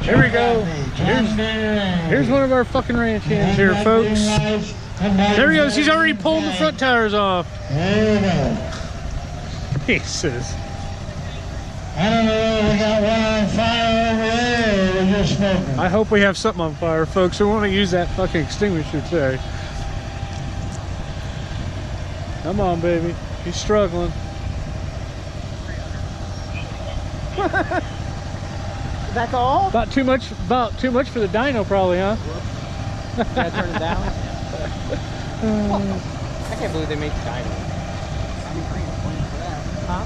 Here we go. Here's one of our fucking ranch hands here, folks. There he goes. He's already pulled the front tires off. Jesus. I don't know, we got one on fire over there. We're just smoking. I hope we have something on fire, folks. We want to use that fucking extinguisher today. Come on, baby. He's struggling. That's all? About too much for the dyno, probably, huh? Gotta turn it down. I can't believe they made the dyno. Huh?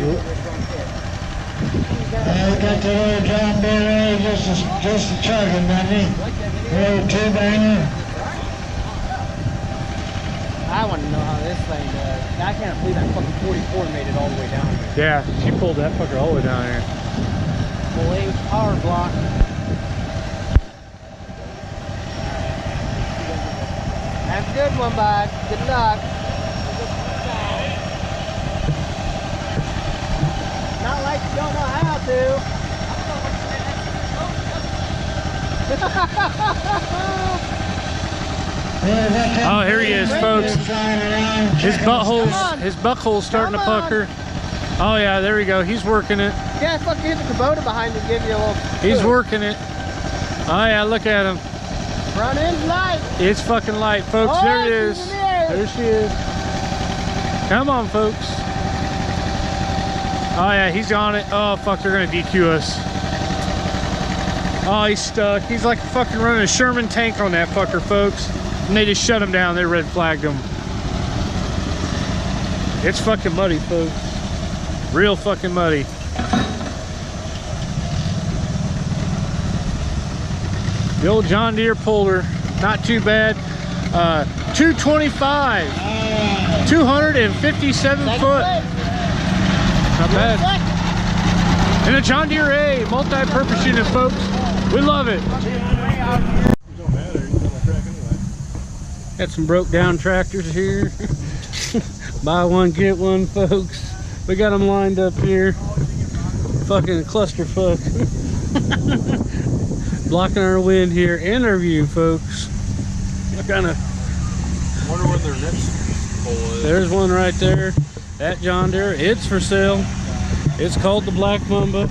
We got the little John Deere just a chugging, doesn't he? Little two-banger. I want to know how this thing does. I can't believe that fucking 44 made it all the way down here. Yeah, she pulled that fucker all the way down here. Well, it was power block. Have a good one, bud. Good luck. Not like you don't know how to. Oh, here he is, folks. His butthole's starting to pucker. Oh yeah, there we go. He's working it. Yeah, fucking hit the Kubota behind to give you a little. He's working it. Oh yeah, look at him. Front end's light. It's fucking light, folks. Oh, there it is. There she is. Come on, folks. Oh yeah, he's on it. Oh fuck, they're gonna DQ us. Oh, he's stuck. He's like fucking running a Sherman tank on that fucker, folks. And they just shut him down. They red flagged him. It's fucking muddy, folks. Real fucking muddy. The old John Deere puller, not too bad. 225, 257 foot. Not bad. And a John Deere A multi-purpose unit, folks. We love it. Got some broke down tractors here. Buy one, get one, folks. We got them lined up here. Fucking clusterfuck. Blocking our wind here and our view, folks. I kind of wonder where their next pole is. There's one right there. That John Deere. It's for sale. It's called the Black Mamba.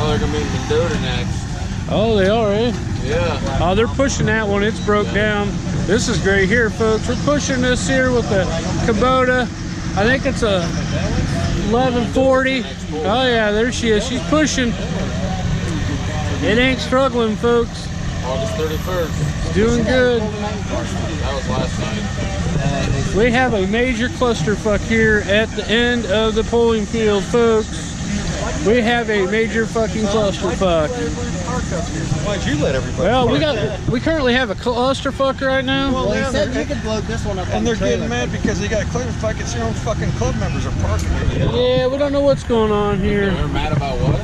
Oh, they're gonna be in Mendota next. Oh, they are, eh? Yeah. Oh, they're pushing that one. It's broke down. This is great here, folks. We're pushing this here with the Kubota. I think it's a 1140. Oh yeah, there she is. She's pushing. It ain't struggling, folks. August 31st. It's doing good. That was last night. We have a major clusterfuck here at the end of the polling field, folks. We have a major fucking clusterfuck. Why'd you let everybody? Well, we currently have a clusterfuck right now. Well, they said you could load this one up. And they're getting mad because they got clusterfuck. It's their own fucking club members are parking it. Yeah, we don't know what's going on here. They're mad about what?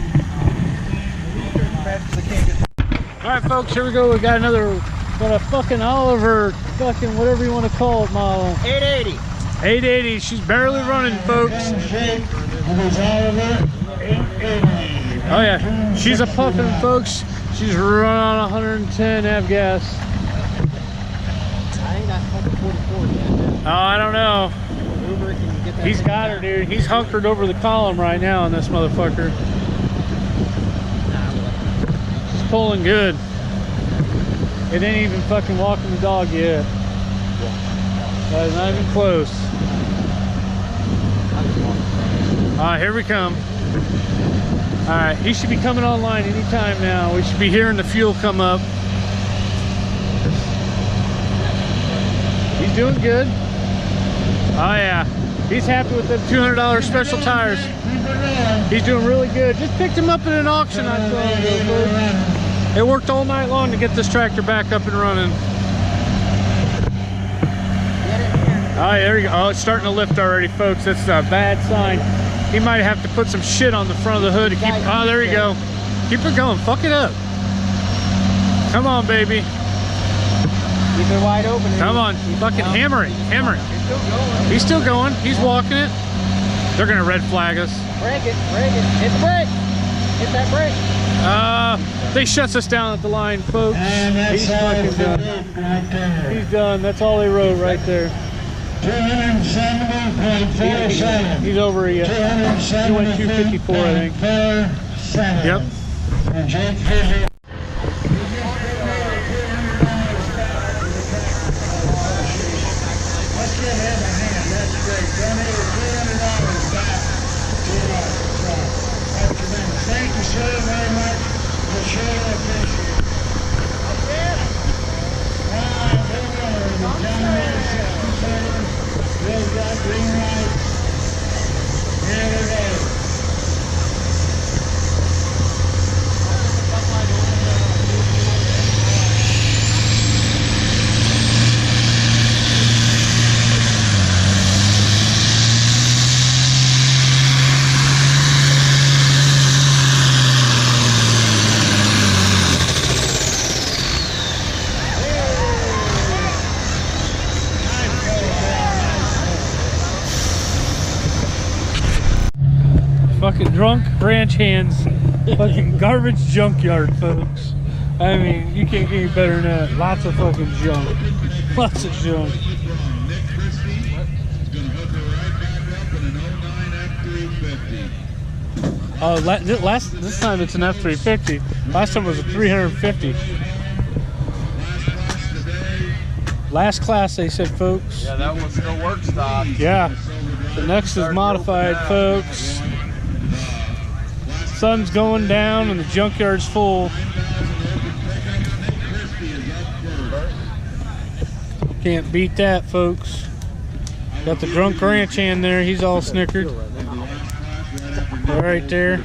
All right, folks, here we go. We got another, got a fucking Oliver, fucking whatever you want to call it, model. 880. 880. She's barely running, folks. Oh yeah, she's a puffin', folks. She's running on 110 av gas. I ain't got 144 yet. Oh, I don't know. Uber can get that. He's got her, dude. He's hunkered over the column right now on this motherfucker. She's pulling good. It ain't even fucking walking the dog yet. That is not even close. Here we come. All right, he should be coming online anytime now. We should be hearing the fuel come up. He's doing good. Oh yeah, he's happy with the $200 special tires. He's doing really good. Just picked him up at an auction not so long ago. It worked all night long to get this tractor back up and running. Oh, there you go. Oh, it's starting to lift already, folks. That's a bad sign. He might have to put some shit on the front of the hood to keep. Oh, there you go. Keep it going. Fuck it up. Come on, baby. Keep it wide open. Come on. Fucking hammer it. Hammer it. He's still going. He's walking it. They're gonna red flag us. Break it, hit the brake. Hit that brake. They shuts us down at the line, folks. And that's He's all fucking for done. Dick right there. He's done. That's all they wrote right there. 270.47. He's over you. He went 254, I think. 270.47. Yep. And Jake Fisher. Let's give him a hand. That's great. Donated $300 back to us. That's tremendous. Thank you, sir, very much. We surely appreciate it. We've got green light. Here we go. Fucking drunk ranch hands. Fucking garbage junkyard, folks. I mean, you can't get any better than that. Lots of fucking junk. Lots of junk. Oh, this time it's an F350. Last time it was a 350. Last class, they said, folks. Yeah, that one still works, Doc. Yeah. The next is modified, folks. Sun's going down and the junkyard's full. Can't beat that, folks. Got the drunk ranch hand there. He's all snickered. Right there.